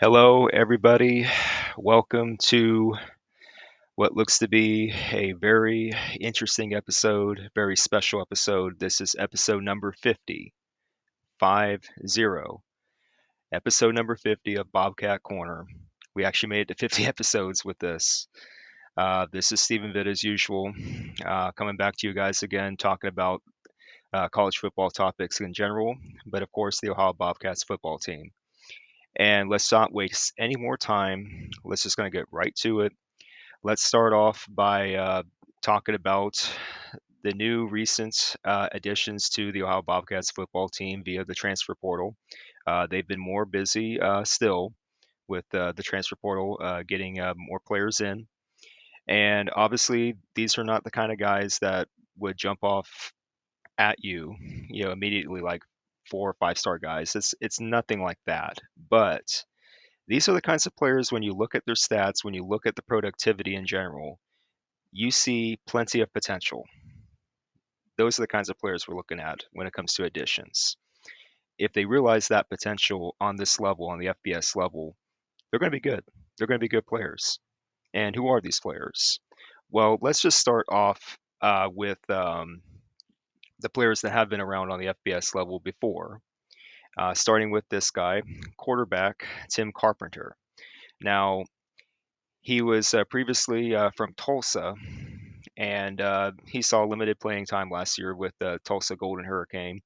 Hello, everybody. Welcome to what looks to be a very interesting episode, very special episode. This is episode number 50, 50, episode number 50 of Bobcat Corner. We actually made it to 50 episodes with this. This is Stephen Vitt as usual, coming back to you guys again, talking about college football topics in general, but of course, the Ohio Bobcats football team. And let's not waste any more time. Let's just going to get right to it. Let's start off by talking about the new recent additions to the Ohio Bobcats football team via the transfer portal. They've been more busy still with the transfer portal, getting more players in. And obviously, these are not the kind of guys that would jump off at you, immediately like 4 or 5 star guys. It's nothing like that. But these are the kinds of players, when you look at their stats, when you look at the productivity in general, you see plenty of potential. Those are the kinds of players we're looking at when it comes to additions. If they realize that potential on this level, on the FBS level, they're going to be good. They're going to be good players. And who are these players? Well, let's just start off with the players that have been around on the FBS level before, starting with this guy, quarterback Tim Carpenter. Now, he was previously from Tulsa, and he saw limited playing time last year with the Tulsa Golden Hurricane.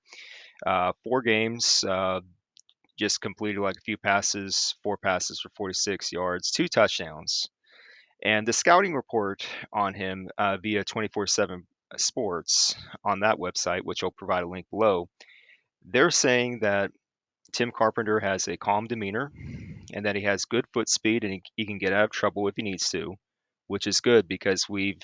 4 games, just completed like a few passes, 4 passes for 46 yards, 2 touchdowns. And the scouting report on him via 24/7 Sports on that website, which I'll provide a link below, they're saying that Tim Carpenter has a calm demeanor and that he has good foot speed and he can get out of trouble if he needs to, which is good because we've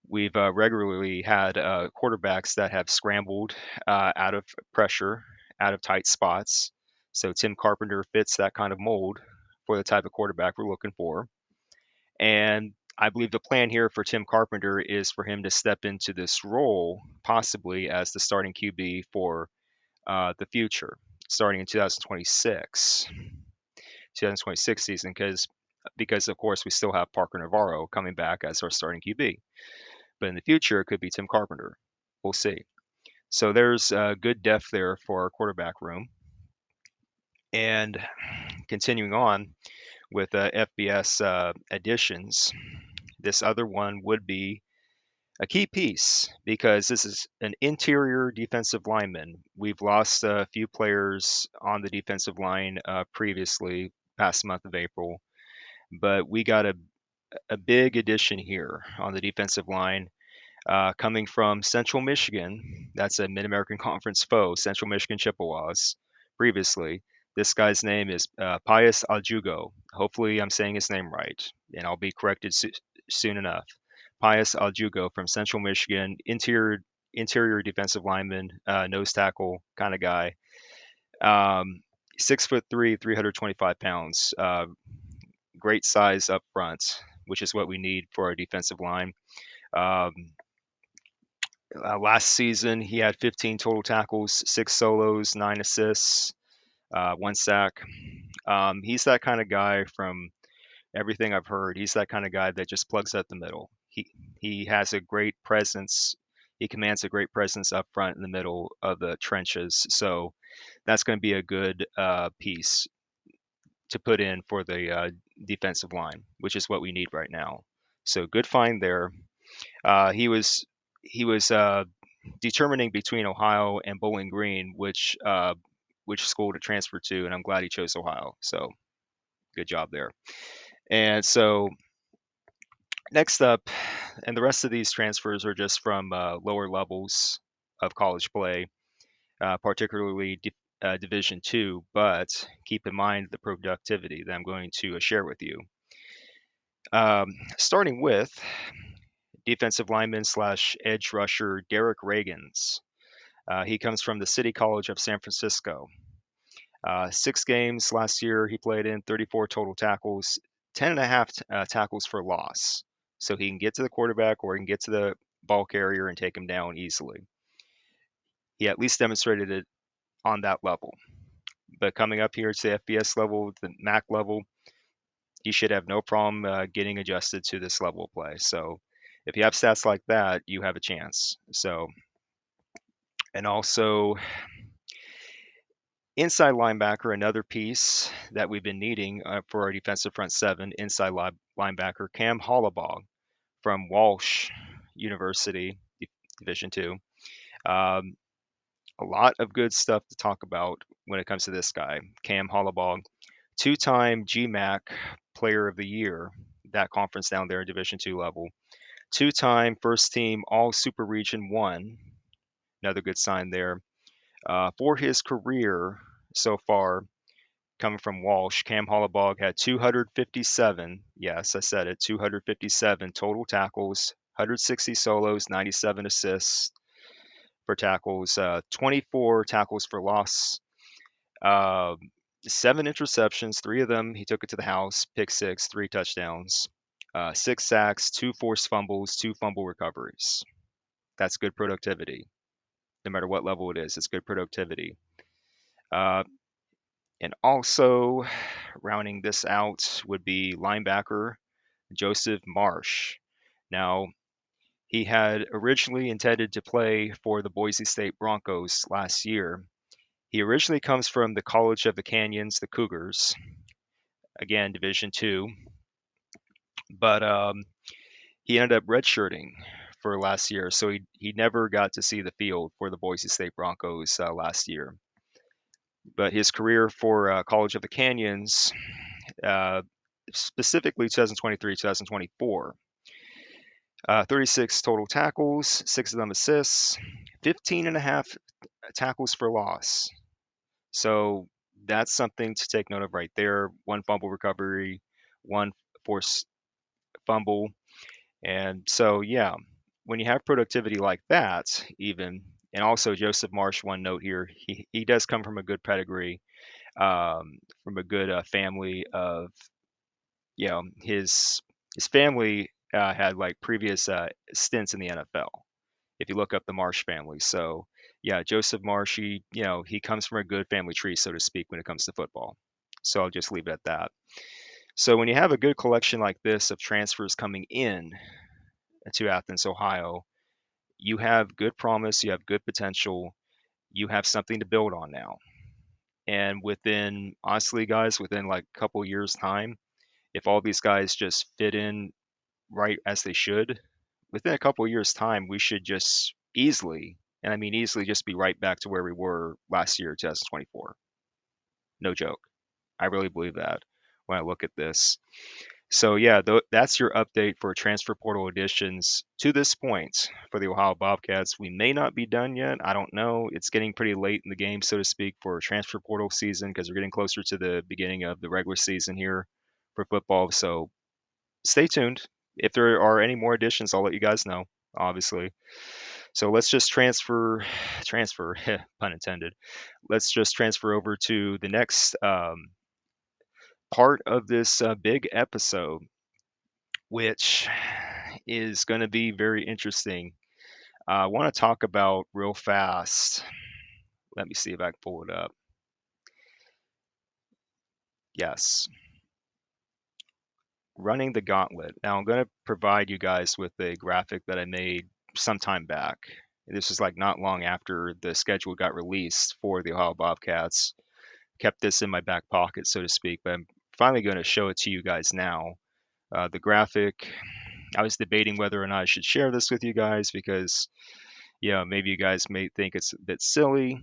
regularly had quarterbacks that have scrambled out of pressure, out of tight spots. So Tim Carpenter fits that kind of mold for the type of quarterback we're looking for. And I believe the plan here for Tim Carpenter is for him to step into this role, possibly as the starting QB for the future, starting in 2026 season, because of course we still have Parker Navarro coming back as our starting QB. But in the future, it could be Tim Carpenter. We'll see. So there's good depth there for our quarterback room. And continuing on with FBS additions, this other one would be a key piece because this is an interior defensive lineman. We've lost a few players on the defensive line previously, past month of April, but we got a big addition here on the defensive line. Coming from Central Michigan, that's a Mid American Conference foe, Central Michigan Chippewas, previously. This guy's name is Pius Odjugo. Hopefully, I'm saying his name right, and I'll be corrected soon enough. Pius Odjugo from Central Michigan, interior defensive lineman, nose tackle kind of guy. 6'3", 325 pounds. Great size up front, which is what we need for our defensive line. Um, Last season, he had 15 total tackles, 6 solos, 9 assists, 1 sack. He's that kind of guy from everything I've heard. He's that kind of guy that just plugs up the middle. He has a great presence. He commands a great presence up front in the middle of the trenches. So that's going to be a good piece to put in for the defensive line, which is what we need right now. So good find there. He was determining between Ohio and Bowling Green, which school to transfer to, and I'm glad he chose Ohio. So good job there. And so next up, and the rest of these transfers are just from lower levels of college play, particularly Division II. But keep in mind the productivity that I'm going to share with you. Starting with defensive lineman slash edge rusher Derek Reagans. He comes from the City College of San Francisco. 6 games last year he played in, 34 total tackles, 10 and a half tackles for loss. So he can get to the quarterback or he can get to the ball carrier and take him down easily. He at least demonstrated it on that level. but coming up here to the FBS level, the MAC level, he should have no problem getting adjusted to this level of play. So if you have stats like that, you have a chance. So, and also inside linebacker, another piece that we've been needing for our defensive front seven, inside linebacker Cam Hollobaugh from Walsh University, Division Two. Um, a lot of good stuff to talk about when it comes to this guy, Cam Hollobaugh, two-time GMAC Player of the Year, that conference down there in Division Two level, two-time first team All Super Region One, another good sign there. For his career so far, coming from Walsh, Cam Hollobaugh had 257, yes, I said it, 257 total tackles, 160 solos, 97 assists for tackles, 24 tackles for loss, uh, 7 interceptions, 3 of them he took it to the house, pick six, 3 touchdowns, 6 sacks, 2 forced fumbles, 2 fumble recoveries. That's good productivity. No matter what level it is, it's good productivity. Uh, and also, rounding this out would be linebacker Joseph Marsh. Now, he had originally intended to play for the Boise State Broncos last year. He originally comes from the College of the Canyons, the Cougars, again, Division Two, but he ended up redshirting for last year, so he never got to see the field for the Boise State Broncos last year. But his career for College of the Canyons, uh, specifically 2023, 2024, 36 total tackles, 6 of them assists, 15 and a half tackles for loss. So that's something to take note of right there. 1 fumble recovery, 1 forced fumble. And so, yeah, when you have productivity like that, even, and also Joseph Marsh, one note here, he does come from a good pedigree, from a good family of, his family had like previous stints in the NFL. If you look up the Marsh family, so yeah, Joseph Marsh, he comes from a good family tree, so to speak, when it comes to football. So I'll just leave it at that. So when you have a good collection like this of transfers coming in to Athens, Ohio, you have good promise, you have good potential, you have something to build on now. And within, honestly, guys, within like a couple years' time, if all these guys just fit in right as they should, within a couple years' time, we should just easily, and I mean easily, just be right back to where we were last year, 2024. No joke. I really believe that when I look at this. So yeah, that's your update for transfer portal additions to this point for the Ohio Bobcats. We may not be done yet. I don't know. It's getting pretty late in the game, so to speak, for transfer portal season because we're getting closer to the beginning of the regular season here for football. So stay tuned. If there are any more additions, I'll let you guys know, obviously. So let's just transfer, pun intended. Let's just transfer over to the next part of this big episode, which is going to be very interesting. I want to talk about real fast. Let me see if I can pull it up. Yes, running the gauntlet. Now I'm going to provide you guys with a graphic that I made some time back. This is like not long after the schedule got released for the Ohio Bobcats. Kept this in my back pocket, so to speak, but I'm finally going to show it to you guys now. The graphic, I was debating whether or not I should share this with you guys because, yeah, maybe you guys may think it's a bit silly,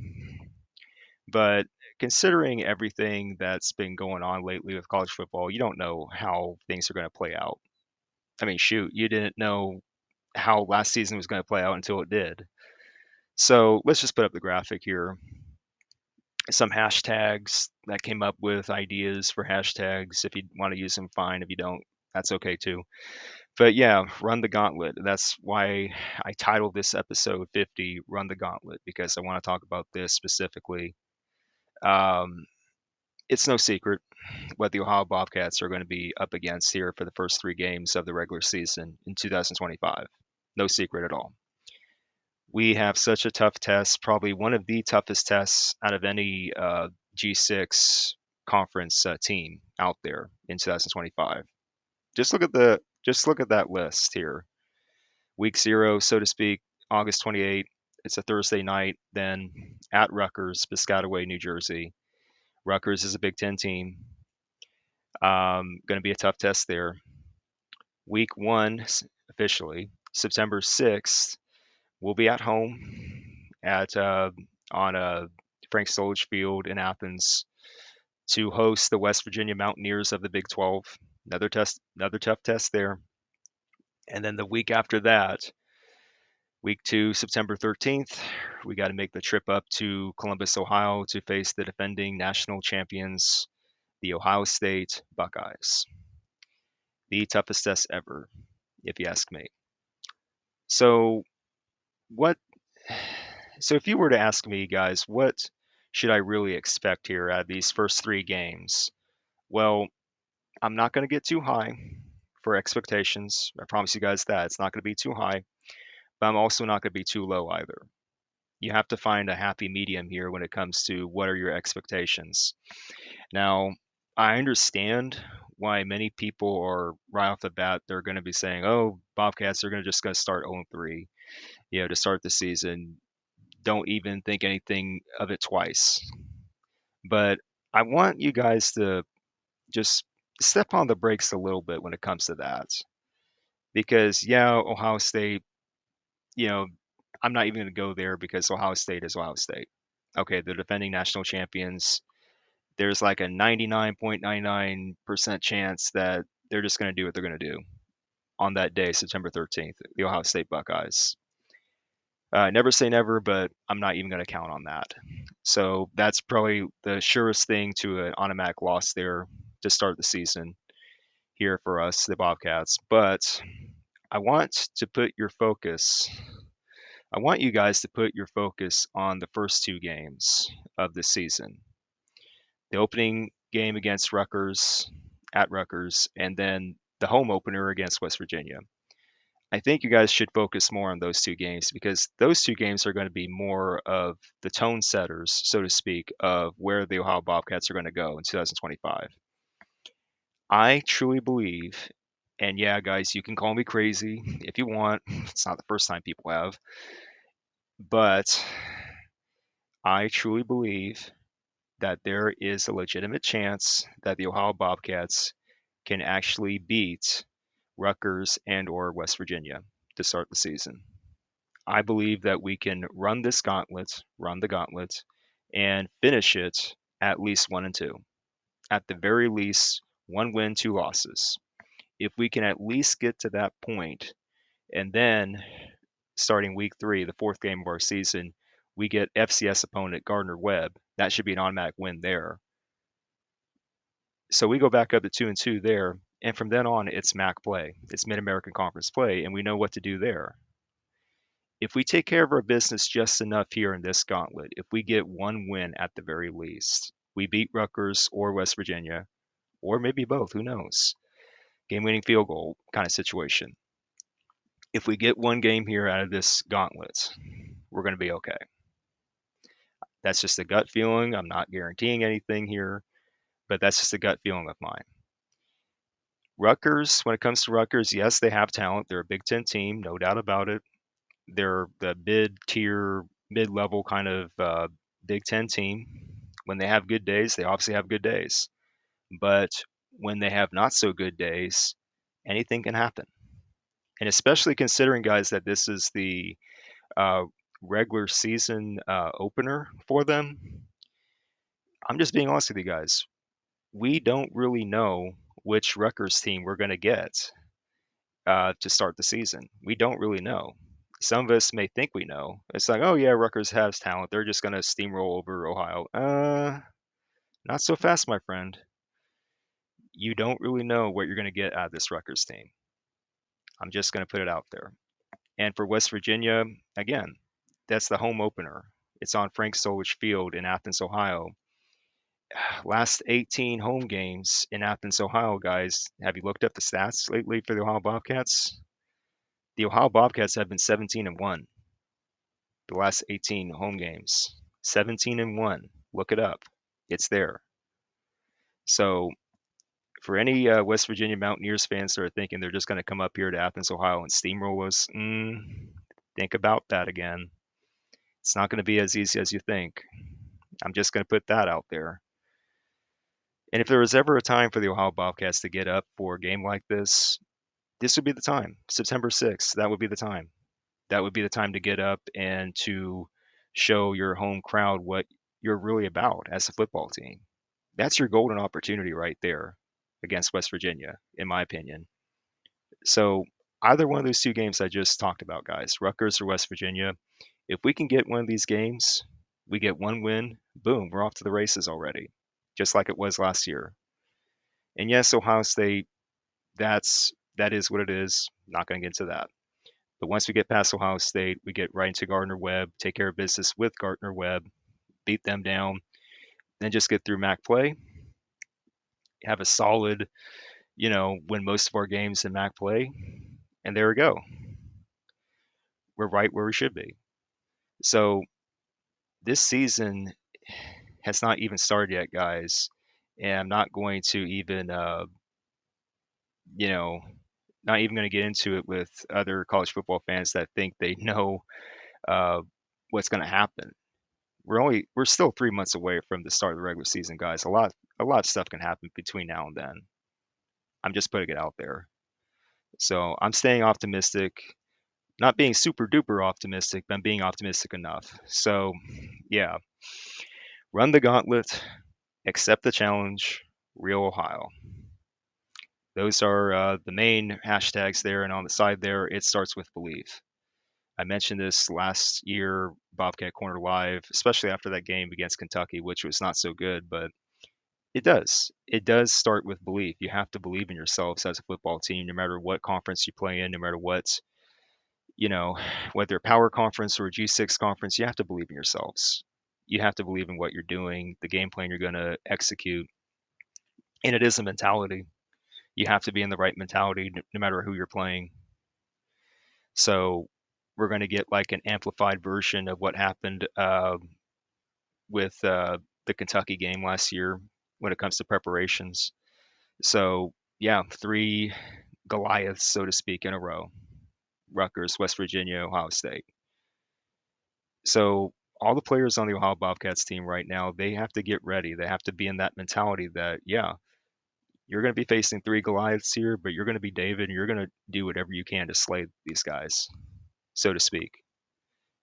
but considering everything that's been going on lately with college football, you don't know how things are going to play out. I mean, shoot, you didn't know how last season was going to play out until it did. So let's just put up the graphic here. Some hashtags that came up with ideas for hashtags. If you want to use them, fine. If you don't, that's okay too. But yeah, run the gauntlet. That's why I titled this episode 50 Run the Gauntlet, because I want to talk about this specifically. Um, it's no secret what the Ohio Bobcats are going to be up against here for the first 3 games of the regular season in 2025. No secret at all. We have such a tough test, probably one of the toughest tests out of any G6 conference team out there in 2025. Just look at that list here. Week 0, so to speak, August 28th. It's a Thursday night. Then at Rutgers, Piscataway, New Jersey. Rutgers is a Big Ten team. Going to be a tough test there. Week 1, officially, September 6th, we'll be at home at on Frank Solich Field in Athens to host the West Virginia Mountaineers of the Big 12. Another tough test there. And then the week after that, week 2, September 13th, we got to make the trip up to Columbus, Ohio to face the defending national champions, the Ohio State Buckeyes. The toughest test ever, if you ask me. So if you were to ask me, guys, what should I really expect here out of these first 3 games? Well, I'm not going to get too high for expectations. I promise you guys that. It's not going to be too high, but I'm also not going to be too low either. You have to find a happy medium here when it comes to what are your expectations. Now, I understand why many people are right off the bat, they're going to be saying, oh, Bobcats are just going to start 0-3, to start the season. Don't even think anything of it twice. But I want you guys to just step on the brakes a little bit when it comes to that. Because, Ohio State, I'm not even going to go there because Ohio State is Ohio State. Okay, the defending national champions. There's like a 99.99% chance that they're just going to do what they're going to do on that day, September 13th, the Ohio State Buckeyes. Never say never, but I'm not even going to count on that. So that's probably the surest thing to an automatic loss there to start the season here for us, the Bobcats. But I want you guys to put your focus on the first 2 games of the season. The opening game against Rutgers, at Rutgers, and then the home opener against West Virginia. I think you guys should focus more on those 2 games because those 2 games are going to be more of the tone setters, so to speak, of where the Ohio Bobcats are going to go in 2025. I truly believe, and yeah, guys, you can call me crazy if you want. It's not the first time people have. But I truly believe that there is a legitimate chance that the Ohio Bobcats can actually beat Rutgers and or West Virginia to start the season. I believe that we can run the gauntlet, and finish it at least 1-2. At the very least, 1 win, 2 losses. If we can at least get to that point, and then starting week 3, the 4th game of our season, we get FCS opponent Gardner-Webb. That should be an automatic win there. So we go back up to 2-2 there, and from then on, it's MAC play. It's Mid-American Conference play, and we know what to do there. If we take care of our business just enough here in this gauntlet, if we get 1 win at the very least, we beat Rutgers or West Virginia, or maybe both, who knows? Game-winning field goal kind of situation. If we get 1 game here out of this gauntlet, we're going to be okay. That's just a gut feeling. I'm not guaranteeing anything here, but that's just a gut feeling of mine. Rutgers, when it comes to Rutgers, yes, they have talent. They're a Big Ten team, no doubt about it. They're the mid-tier, mid-level kind of Big Ten team. When they have good days, they obviously have good days. But when they have not so good days, anything can happen. And especially considering, guys, that this is the regular season opener for them, I'm just being honest with you guys. We don't really know which Rutgers team we're going to get to start the season. We don't really know. Some of us may think we know. It's like, oh yeah, Rutgers has talent. They're just going to steamroll over Ohio. Not so fast, my friend. You don't really know what you're going to get out of this Rutgers team. I'm just going to put it out there. And for West Virginia, again, that's the home opener. It's on Frank Solich Field in Athens, Ohio. Last 18 home games in Athens, Ohio, guys. Have you looked up the stats lately for the Ohio Bobcats? The Ohio Bobcats have been 17-1 the last 18 home games. 17-1. Look it up. It's there. So for any West Virginia Mountaineers fans that are thinking they're just going to come up here to Athens, Ohio, and steamroll us, think about that again. It's not going to be as easy as you think. I'm just going to put that out there. And if there was ever a time for the Ohio Bobcats to get up for a game like this would be the time. September 6th, that would be the time. That would be the time to get up and to show your home crowd what you're really about as a football team. That's your golden opportunity right there against West Virginia, in my opinion. So either one of those two games I just talked about, guys, Rutgers or West Virginia, if we can get one of these games, we get one win, boom, we're off to the races already, just like it was last year. And yes, Ohio State, that is what it is. Not going to get into that. But once we get past Ohio State, we get right into Gardner Webb, take care of business with Gardner Webb, beat them down, then just get through MAC play, have a solid, win most of our games in MAC play, and there we go. We're right where we should be. So this season has not even started yet, guys, and I'm not going to even, you know, not even going to get into it with other college football fans that think they know uh, what's going to happen. We're still 3 months away from the start of the regular season, guys. A lot of stuff can happen between now and then. I'm just putting it out there. So I'm staying optimistic, not being super duper optimistic, but I'm being optimistic enough. So yeah, run the gauntlet, accept the challenge, real Ohio. Those are the main hashtags there, and on the side there, it starts with belief. I mentioned this last year, Bobcat Corner Live, especially after that game against Kentucky, which was not so good, but it does. It does start with belief. You have to believe in yourselves as a football team, no matter what conference you play in, no matter what, you know, whether a power conference or a G6 conference, you have to believe in yourselves. You have to believe in what you're doing, the game plan you're going to execute. And it is a mentality. You have to be in the right mentality no matter who you're playing. So we're going to get like an amplified version of what happened with the Kentucky game last year when it comes to preparations. So yeah, three Goliaths, so to speak, in a row: Rutgers, West Virginia, Ohio State. So all the players on the Ohio Bobcats team right now, they have to get ready. They have to be in that mentality that, yeah, you're going to be facing three Goliaths here, but you're going to be David and you're going to do whatever you can to slay these guys, so to speak,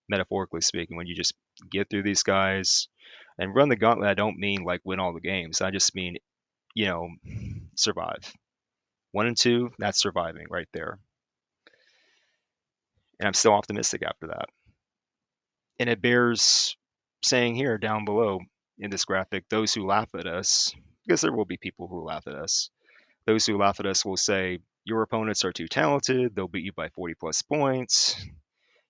metaphorically speaking. When you just get through these guys and run the gauntlet, I don't mean like win all the games. I just mean, you know, survive. 1 and 2, that's surviving right there. And I'm still optimistic after that. And it bears saying here down below in this graphic, those who laugh at us, because there will be people who laugh at us, those who laugh at us will say, your opponents are too talented. They'll beat you by 40 plus points.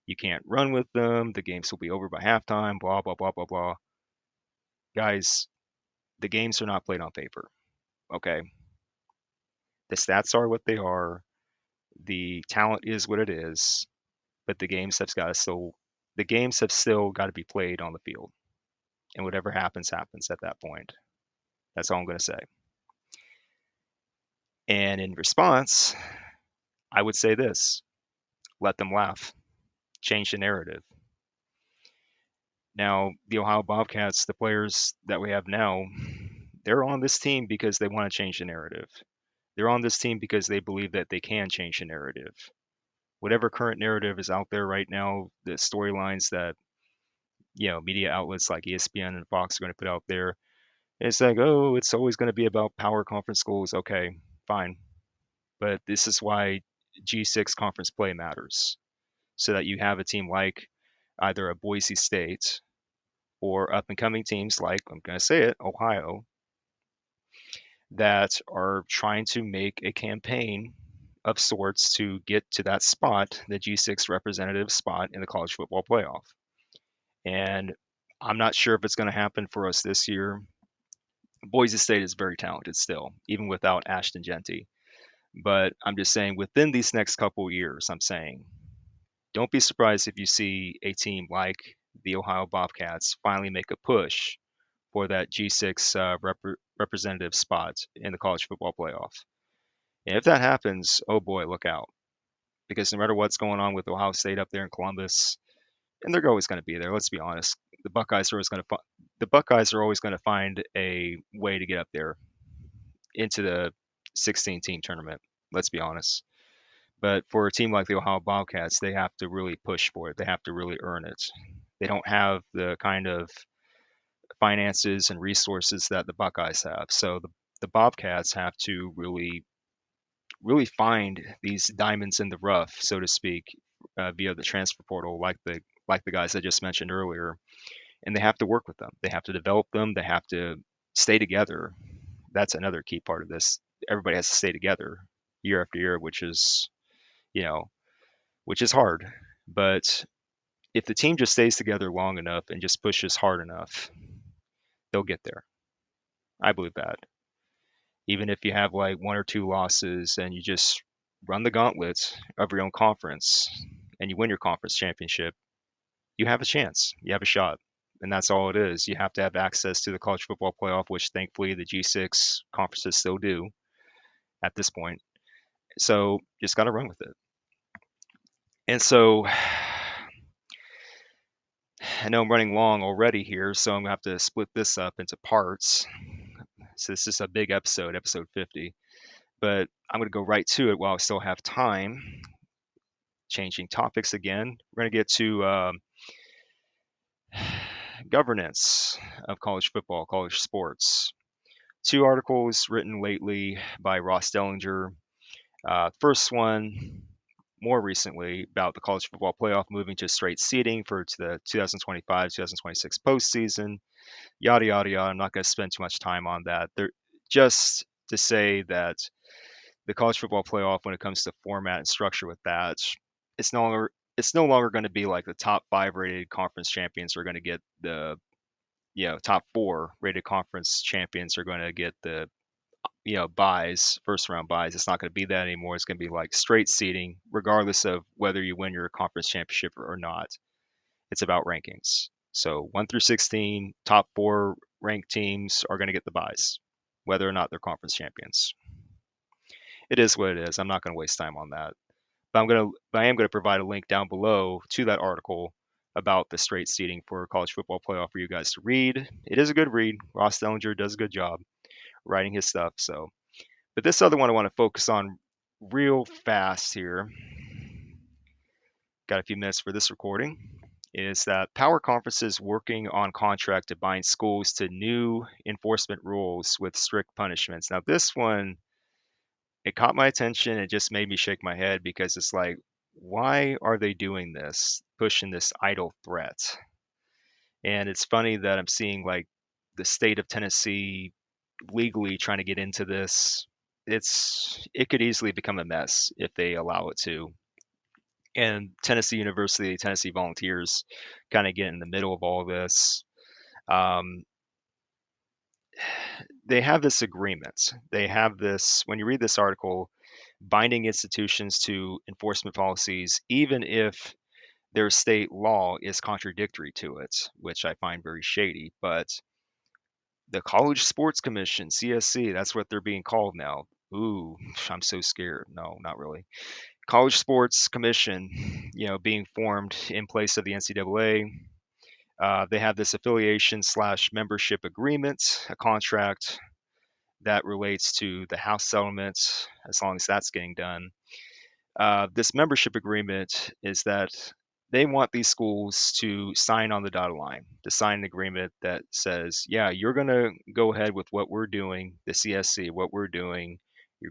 You can't run with them. The games will be over by halftime, blah, blah, blah, blah, blah. Guys, the games are not played on paper, okay? The stats are what they are. The talent is what it is, but the games have still got to be played on the field. And whatever happens, happens at that point. That's all I'm going to say. And in response, I would say this: let them laugh, change the narrative. Now, the Ohio Bobcats, the players that we have now, they're on this team because they want to change the narrative. They're on this team because they believe that they can change the narrative. Whatever current narrative is out there right now, the storylines that, media outlets like ESPN and Fox are going to put out there, it's like, oh, it's always going to be about power conference schools. Okay, fine. But this is why G6 conference play matters, so that you have a team like either a Boise State or up and coming teams like, I'm going to say it, Ohio, that are trying to make a campaign of sorts to get to that spot, the G6 representative spot in the college football playoff. And I'm not sure if it's going to happen for us this year. Boise State is very talented still, even without Ashton Genty. But I'm just saying, within these next couple of years, I'm saying, don't be surprised if you see a team like the Ohio Bobcats finally make a push for that G6 representative spot in the college football playoff. And if that happens, oh boy, look out. Because no matter what's going on with Ohio State up there in Columbus, and they're always going to be there. Let's be honest. The Buckeyes are always going to find a way to get up there into the 16 team tournament. Let's be honest. But for a team like the Ohio Bobcats, they have to really push for it. They have to really earn it. They don't have the kind of finances and resources that the Buckeyes have. So the Bobcats have to really find these diamonds in the rough, so to speak, via the transfer portal, like the guys I just mentioned earlier, and they have to work with them. They have to develop them. They have to stay together. That's another key part of this. Everybody has to stay together year after year, you know, which is hard. But if the team just stays together long enough and just pushes hard enough, they'll get there. I believe that. Even if you have like one or two losses and you just run the gauntlet of your own conference and you win your conference championship, you have a chance. You have a shot. And that's all it is. You have to have access to the college football playoff, which thankfully the G6 conferences still do at this point. So just got to run with it. And so I know I'm running long already here, so I'm going to have to split this up into parts. So this is a big episode, episode 50. But I'm going to go right to it while I still have time. Changing topics again. We're going to get to governance of college football, college sports. Two articles written lately by Ross Dellinger. First one, more recently, about the college football playoff moving to straight seeding for the 2025-2026 postseason. Yada yada yada. I'm not going to spend too much time on that. Just to say that the college football playoff, when it comes to format and structure with that, it's no longer going to be like the top 5 rated conference champions are going to get the top 4 rated conference champions are going to get the buys, first round buys. It's not going to be that anymore. It's going to be like straight seeding, regardless of whether you win your conference championship or not. It's about rankings. So 1 through 16, top 4 ranked teams are going to get the buys, whether or not they're conference champions. It is what it is. I'm not going to waste time on that. But I am going to provide a link down below to that article about the straight seeding for college football playoff for you guys to read. It is a good read. Ross Dellinger does a good job writing his stuff. So, but this other one I want to focus on real fast here. Got a few minutes for this recording. Is that power conferences working on contract to bind schools to new enforcement rules with strict punishments. Now, this one, it caught my attention. It just made me shake my head because it's like, why are they doing this, pushing this idle threat? And it's funny that I'm seeing like the state of Tennessee legally trying to get into this. It could easily become a mess if they allow it to. And Tennessee University, Tennessee Volunteers, kind of get in the middle of all this. Um, they have this agreement. They have this. When you read this article, binding institutions to enforcement policies, even if their state law is contradictory to it, which I find very shady. But the College Sports Commission, CSC, that's what they're being called now. Ooh, I'm so scared. No, not really. College Sports Commission, being formed in place of the NCAA. They have this affiliation slash membership agreement, a contract that relates to the house settlement, as long as that's getting done. This membership agreement is that they want these schools to sign on the dotted line, to sign an agreement that says, yeah, you're going to go ahead with what we're doing, the CSC, what we're doing.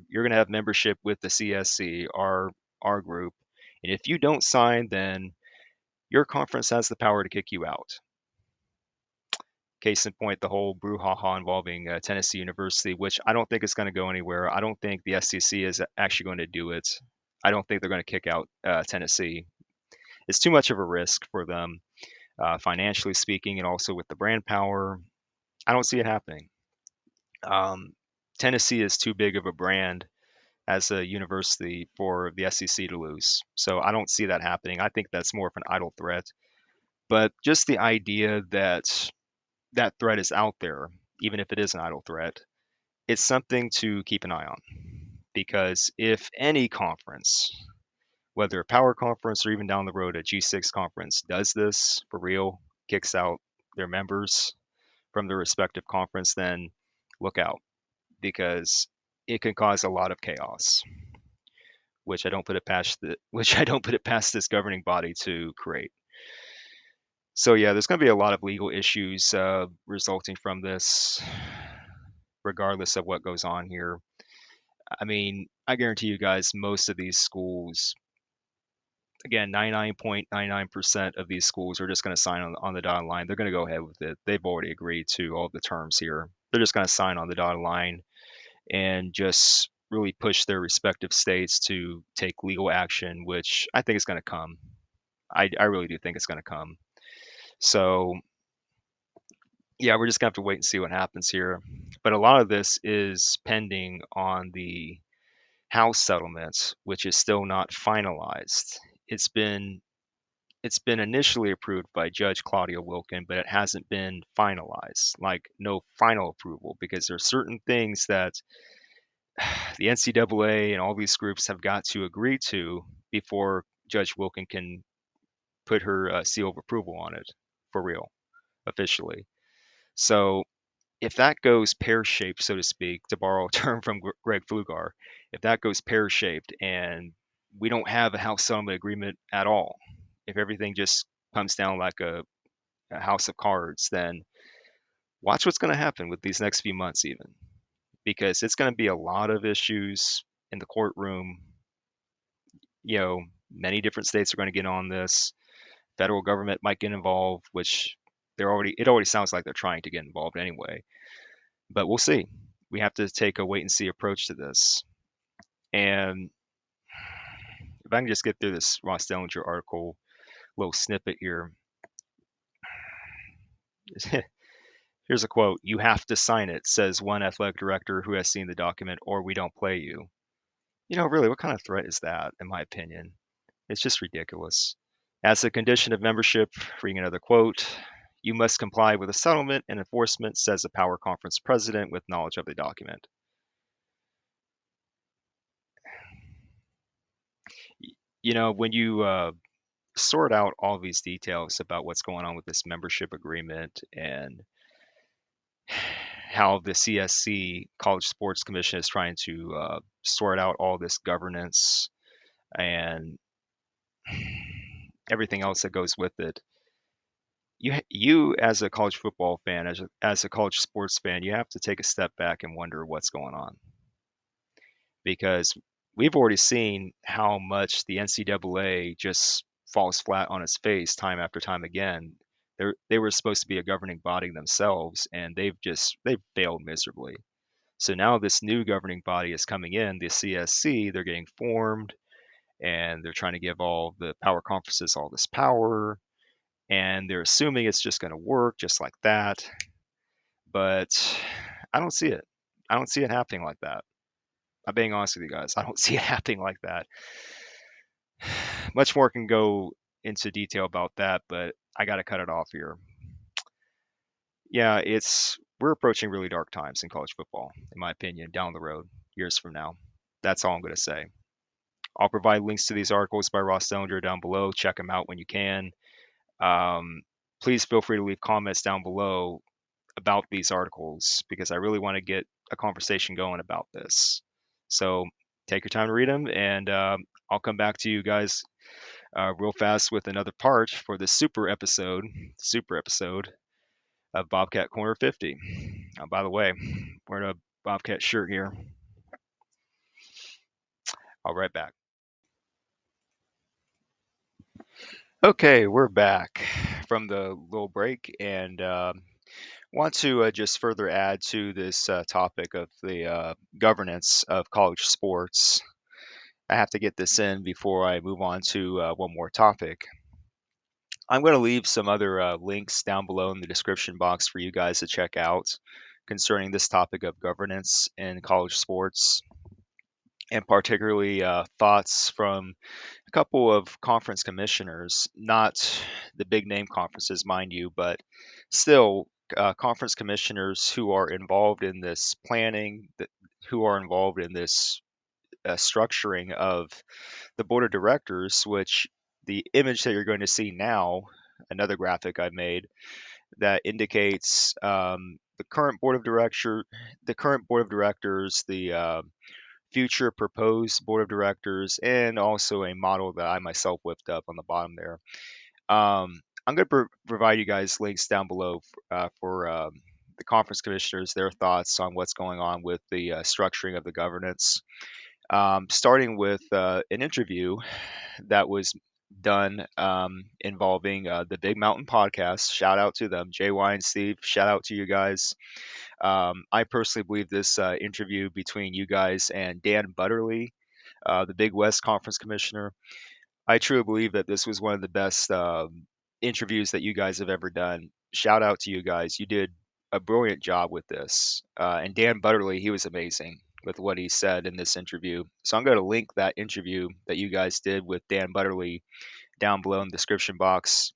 You're going to have membership with the CSC, our group. And if you don't sign, then your conference has the power to kick you out. Case in point, the whole brouhaha involving Tennessee University, which I don't think is going to go anywhere. I don't think the SEC is actually going to do it. I don't think they're going to kick out Tennessee. It's too much of a risk for them, financially speaking, and also with the brand power. I don't see it happening. Tennessee is too big of a brand as a university for the SEC to lose. So I don't see that happening. I think that's more of an idle threat. But just the idea that that threat is out there, even if it is an idle threat, it's something to keep an eye on. Because if any conference, whether a power conference or even down the road a G6 conference, does this for real, kicks out their members from their respective conference, then look out, because it can cause a lot of chaos, which I don't put it past this governing body to create. So yeah, there's going to be a lot of legal issues resulting from this, regardless of what goes on here. I mean, I guarantee you guys, most of these schools, again, 99.99% of these schools are just going to sign on the dotted line. They're going to go ahead with it. They've already agreed to all the terms here. They're just going to sign on the dotted line and just really push their respective states to take legal action, which I think is going to come. I really do think it's going to come. So yeah, we're just gonna have to wait and see what happens here. But a lot of this is pending on the House settlement, which is still not finalized. It's been it's been initially approved by Judge Claudia Wilkin, but it hasn't been finalized, like no final approval, because there are certain things that the NCAA and all these groups have got to agree to before Judge Wilkin can put her seal of approval on it for real, officially. So if that goes pear-shaped, so to speak, to borrow a term from Greg Flugar, if that goes pear-shaped and we don't have a House settlement agreement at all, if everything just comes down like a house of cards, then watch what's going to happen with these next few months, even, because it's going to be a lot of issues in the courtroom. You know, many different states are going to get on this. Federal government might get involved, which it already sounds like they're trying to get involved anyway. But we'll see. We have to take a wait and see approach to this. And if I can just get through this Ross Dellinger article, little snippet here. Here's a quote: "You have to sign it," says one athletic director who has seen the document, "or we don't play you." You know, really, what kind of threat is that, in my opinion? It's just ridiculous. As a condition of membership, reading another quote, "You must comply with a settlement and enforcement," says the Power Conference president with knowledge of the document. You know, when you sort out all these details about what's going on with this membership agreement and how the CSC, College Sports Commission, is trying to sort out all this governance and everything else that goes with it. You as a college football fan, as a college sports fan, you have to take a step back and wonder what's going on, because we've already seen how much the NCAA just falls flat on its face time after time again. They were supposed to be a governing body themselves, and they've failed miserably. So now this new governing body is coming in, the CSC. They're getting formed, and they're trying to give all the power conferences all this power, and they're assuming it's just going to work just like that. But I don't see it. I don't see it happening like that. I'm being honest with you guys. I don't see it happening like that. Much more can go into detail about that, but I got to cut it off here. Yeah, we're approaching really dark times in college football, in my opinion, down the road, years from now. That's all I'm going to say. I'll provide links to these articles by Ross Dellinger down below. Check them out when you can. Please feel free to leave comments down below about these articles, because I really want to get a conversation going about this. So take your time to read them, and I'll come back to you guys real fast with another part for the super episode of Bobcat Corner 50. By the way, wearing a Bobcat shirt here. I'll be right back. Okay, we're back from the little break, and want to just further add to this topic of the governance of college sports. I have to get this in before I move on to one more topic. I'm going to leave some other links down below in the description box for you guys to check out concerning this topic of governance in college sports, and particularly thoughts from a couple of conference commissioners, not the big name conferences, mind you, but still conference commissioners who are involved in this planning, who are involved in this structuring of the board of directors, which the image that you're going to see now, another graphic I made that indicates the current board of directors, the future proposed board of directors, and also a model that I myself whipped up on the bottom there. I'm going to provide you guys links down below for the conference commissioners, their thoughts on what's going on with the structuring of the governance. Starting with an interview that was done involving the Big Mountain Podcast. Shout out to them, JY and Steve. Shout out to you guys. I personally believe this interview between you guys and Dan Butterly, the Big West Conference Commissioner, I truly believe that this was one of the best interviews that you guys have ever done. Shout out to you guys. You did a brilliant job with this. And Dan Butterly, he was amazing with what he said in this interview. So I'm going to link that interview that you guys did with Dan Butterly down below in the description box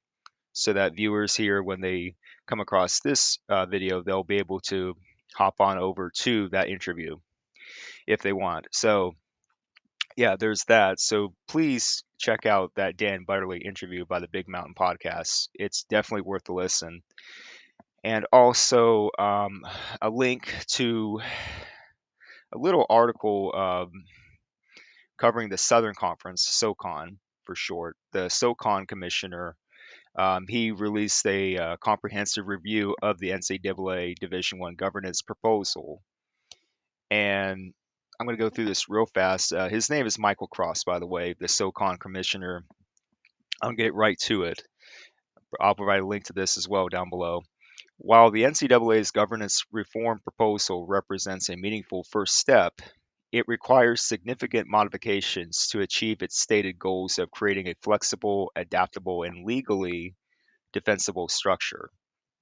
so that viewers here, when they come across this video, they'll be able to hop on over to that interview if they want. So yeah, there's that. So please check out that Dan Butterly interview by the Big Mountain Podcast. It's definitely worth a listen. And also a link to a little article covering the Southern Conference, SOCON for short. The SOCON commissioner, he released a comprehensive review of the NCAA Division I governance proposal. And I'm going to go through this real fast. His name is Michael Cross, by the way, the SOCON commissioner. I'll get right to it. I'll provide a link to this as well down below. While the NCAA's governance reform proposal represents a meaningful first step, it requires significant modifications to achieve its stated goals of creating a flexible, adaptable, and legally defensible structure.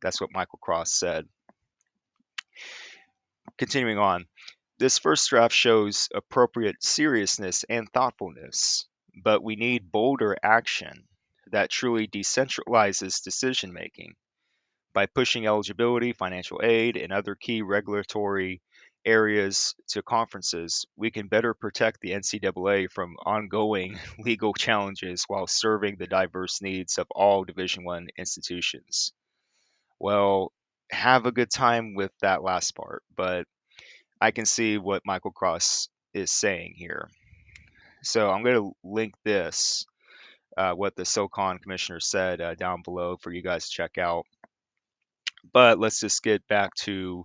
That's what Michael Cross said. Continuing on, this first draft shows appropriate seriousness and thoughtfulness, but we need bolder action that truly decentralizes decision making. By pushing eligibility, financial aid, and other key regulatory areas to conferences, we can better protect the NCAA from ongoing legal challenges while serving the diverse needs of all Division I institutions. Well, have a good time with that last part, but I can see what Michael Cross is saying here. So I'm going to link this, what the SOCON commissioner said, down below for you guys to check out. But let's just get back to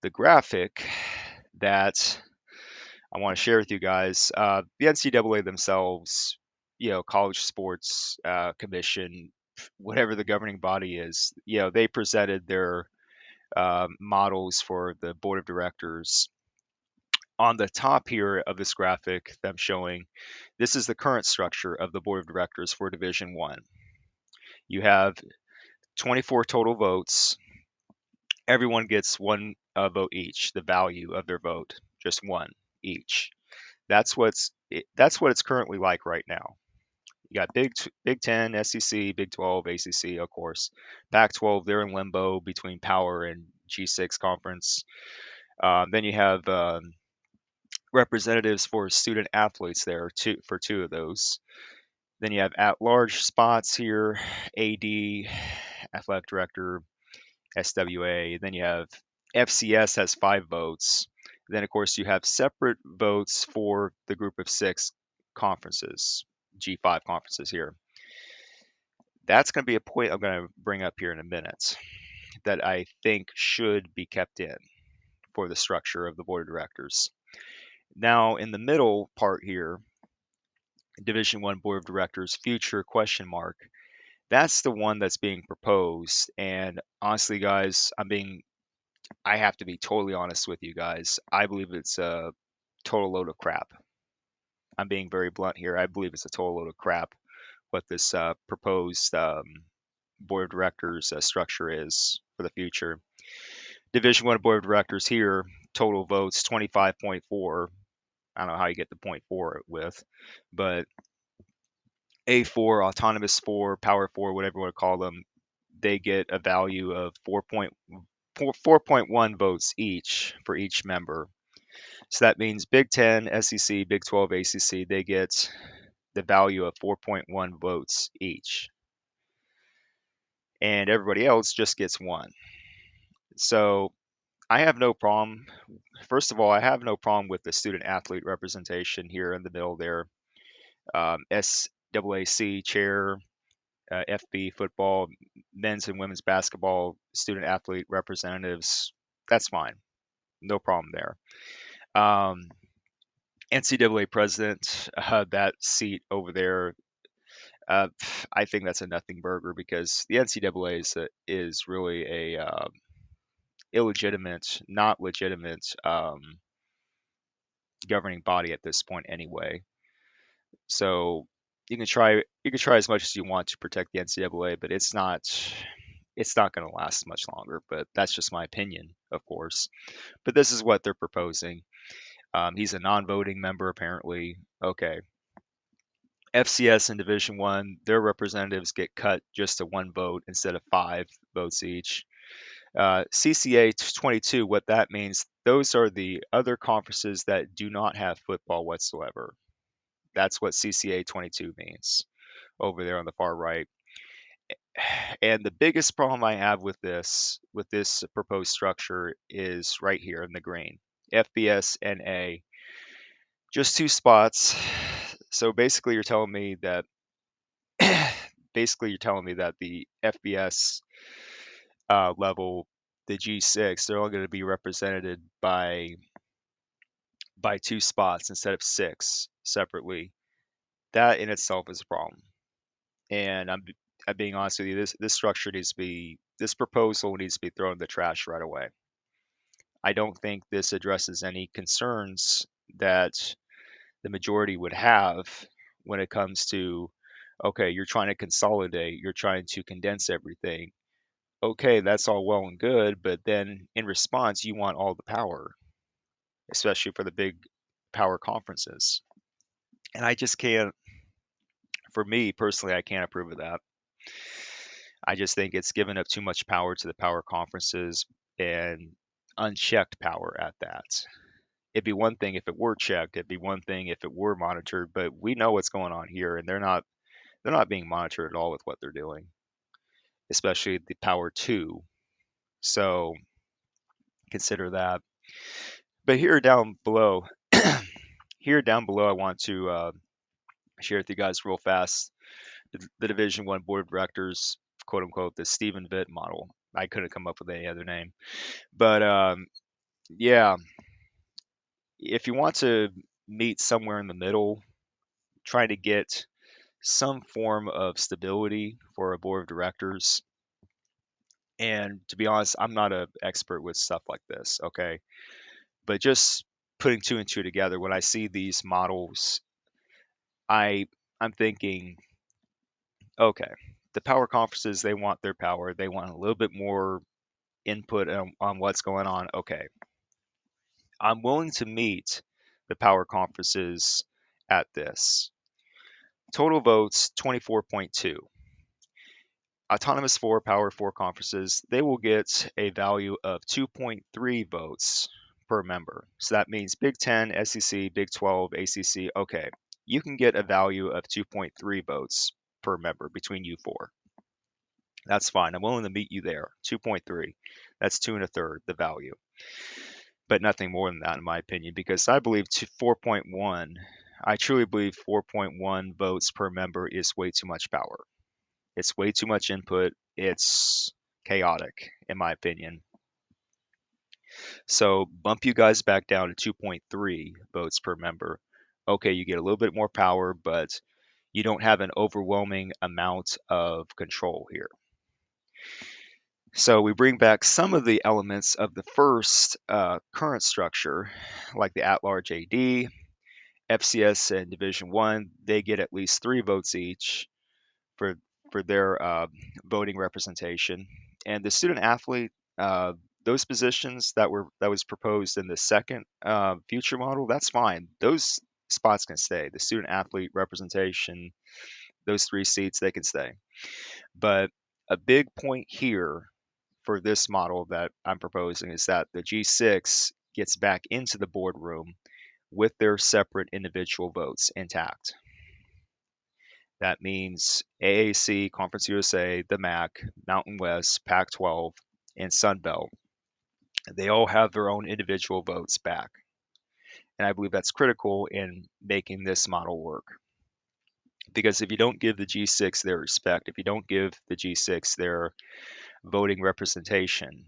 the graphic that I want to share with you guys. The NCAA themselves, College Sports Commission, whatever the governing body is, they presented their models for the board of directors. On the top here of this graphic that I'm showing, this is the current structure of the board of directors for Division I. You have 24 total votes. Everyone gets one vote each, the value of their vote, just one each. That's what it's currently like right now. You got Big 10, SEC, Big 12, ACC, of course. Pac-12, they're in limbo between Power and G6 conference. Then you have representatives for student athletes there for two of those. Then you have at-large spots here, AD, athletic director, SWA. Then you have FCS has 5 votes. Then, of course, you have separate votes for the group of 6 conferences, G5 conferences here. That's going to be a point I'm going to bring up here in a minute that I think should be kept in for the structure of the board of directors. Now, in the middle part here, Division I Board of Directors future question mark. That's the one that's being proposed. And honestly, guys, I have to be totally honest with you guys. I believe it's a total load of crap. I'm being very blunt here. I believe it's a total load of crap what this proposed board of directors structure is for the future. Division I Board of Directors here, total votes 25.4. I don't know how you get the 0.4 with, but A4, autonomous 4, power 4, whatever you want to call them, they get a value of 4.1 votes each for each member. So that means Big 10, SEC, Big 12, ACC, they get the value of 4.1 votes each. And everybody else just gets one. So I have no problem. First of all, I have no problem with the student athlete representation here in the middle there. SAAC chair, FB football, men's and women's basketball, student athlete representatives. That's fine. No problem there. NCAA president, that seat over there, I think that's a nothing burger because the NCAA is really a illegitimate, not legitimate governing body at this point anyway. So you can try as much as you want to protect the NCAA, but it's not going to last much longer. But that's just my opinion, of course. But this is what they're proposing. He's a non-voting member apparently. Okay. FCS in Division One, their representatives get cut just to one vote instead of 5 votes each. CCA 22, what that means, those are the other conferences that do not have football whatsoever. That's what CCA 22 means over there on the far right. And the biggest problem I have with this proposed structure is right here in the green. FBS and A, just 2 spots. So basically you're telling me that the FBS level, the G6, they're all going to be represented by 2 spots instead of 6 separately. That in itself is a problem. And I'm being honest with you, this proposal needs to be thrown in the trash right away. I don't think this addresses any concerns that the majority would have when it comes to, okay, you're trying to consolidate, you're trying to condense everything. Okay, that's all well and good, but then in response, you want all the power, especially for the big power conferences. And I just can't, for me personally, I can't approve of that. I just think it's given up too much power to the power conferences and unchecked power at that. It'd be one thing if it were checked, it'd be one thing if it were monitored, but we know what's going on here and they're not being monitored at all with what they're doing, especially the power 2. So consider that. But here down below, I want to share with you guys real fast the Division One Board of Directors, quote unquote, the Stephen Vitt model. I couldn't come up with any other name, but yeah, if you want to meet somewhere in the middle, try to get some form of stability for a board of directors. And to be honest, I'm not an expert with stuff like this, okay? But just putting 2 and 2 together, when I see these models, I I'm thinking, okay, the power conferences, they want their power. They want a little bit more input on what's going on. Okay, I'm willing to meet the power conferences at this. Total votes 24.2. Autonomous 4, Power 4 conferences, they will get a value of 2.3 votes per member. So that means Big 10, SEC, Big 12, ACC. Okay, you can get a value of 2.3 votes per member between you 4. That's fine. I'm willing to meet you there. 2.3. That's 2 1/3 the value. But nothing more than that, in my opinion, because I believe 4.1, I truly believe 4.1 votes per member is way too much power. It's way too much input. It's chaotic, in my opinion. So bump you guys back down to 2.3 votes per member. Okay, you get a little bit more power, but you don't have an overwhelming amount of control here. So we bring back some of the elements of the first current structure, like the at-large AD, FCS and Division One. They get at least 3 votes each for their voting representation. And the student athlete, those positions that was proposed in the second future model, that's fine. Those spots can stay. The student athlete representation, those 3 seats, they can stay. But a big point here for this model that I'm proposing is that the G6 gets back into the boardroom with their separate individual votes intact. That means AAC, Conference USA, the MAC, Mountain West, Pac-12, and Sun Belt. They all have their own individual votes back. And I believe that's critical in making this model work. Because if you don't give the G6 their respect, if you don't give the G6 their voting representation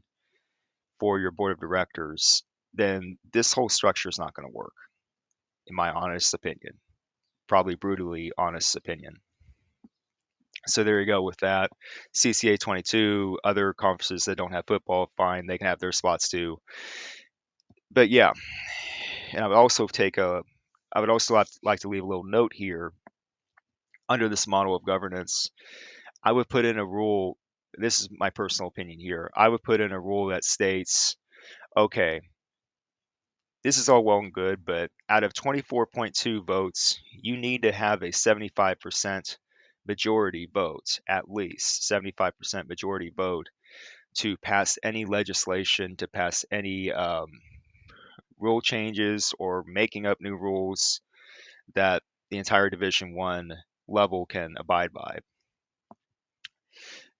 for your board of directors, then this whole structure is not going to work, in my honest opinion. Probably brutally honest opinion. So there you go with that. CCA 22, other conferences that don't have football, fine, they can have their spots too. But yeah, and I would also like to leave a little note here under this model of governance. I would put in a rule. This is my personal opinion here. I would put in a rule that states, okay, this is all well and good, but out of 24.2 votes, you need to have a 75% majority vote, at least 75% majority vote to pass any legislation, to pass any rule changes or making up new rules that the entire Division One level can abide by.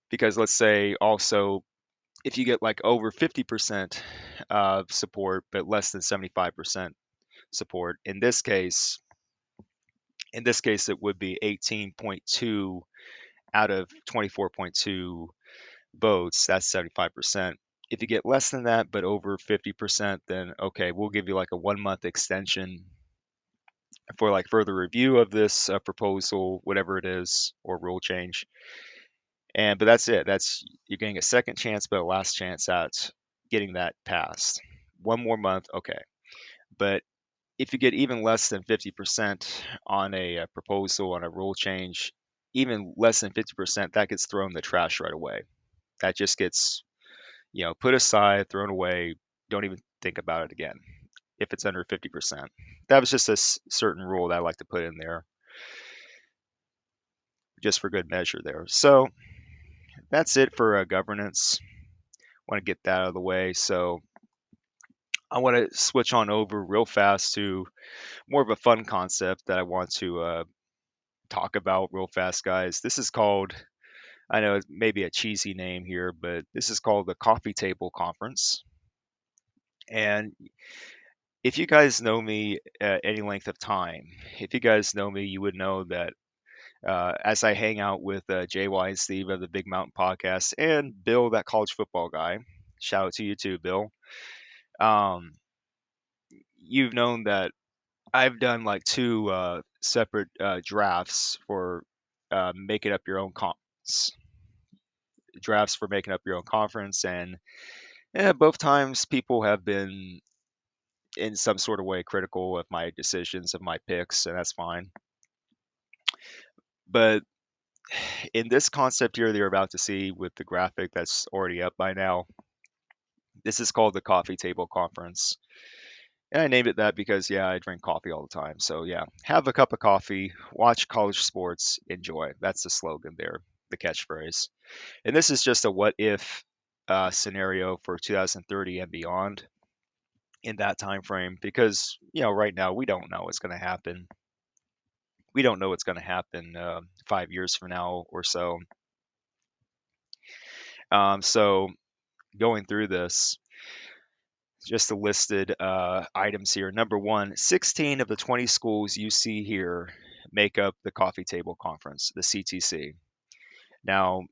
Because let's say also if you get like over 50% of support but less than 75% support, in this case it would be 18.2 out of 24.2 votes. That's 75%. If you get less than that but over 50%, then okay, we'll give you like a 1 month extension for like further review of this proposal, whatever it is, or rule change. But that's it. You're getting a second chance, but a last chance at getting that passed. 1 more month, okay. But if you get even less than 50% on a proposal on a rule change, even less than 50%, that gets thrown in the trash right away. That just gets, put aside, thrown away. Don't even think about it again if it's under 50%. That was just a certain rule that I like to put in there, just for good measure there. So that's it for governance. Want to get that out of the way. So I want to switch on over real fast to more of a fun concept that I want to talk about real fast, guys. This is called, I know it's maybe a cheesy name here, but this is called the Coffee Table Conference. And if you guys know me any length of time, if you guys know me, you would know that as I hang out with JY and Steve of the Big Mountain Podcast and Bill, that college football guy, shout out to you too, Bill. Um, you've known that I've done like two separate drafts for making up your own drafts for making up your own conference, and both times people have been in some sort of way critical of my decisions, of my picks, and that's fine. But in this concept here that you're about to see with the graphic that's already up by now, this is called the Coffee Table Conference. And I named it that because, yeah, I drink coffee all the time. So, yeah, have a cup of coffee, watch college sports, enjoy. That's the slogan there, the catchphrase. And this is just a what if scenario for 2030 and beyond in that time frame because, right now we don't know what's going to happen. We don't know what's going to happen 5 years from now or so. So, going through this, just the listed items here. Number one, 16 of the 20 schools you see here make up the Coffee Table Conference, the CTC. Now,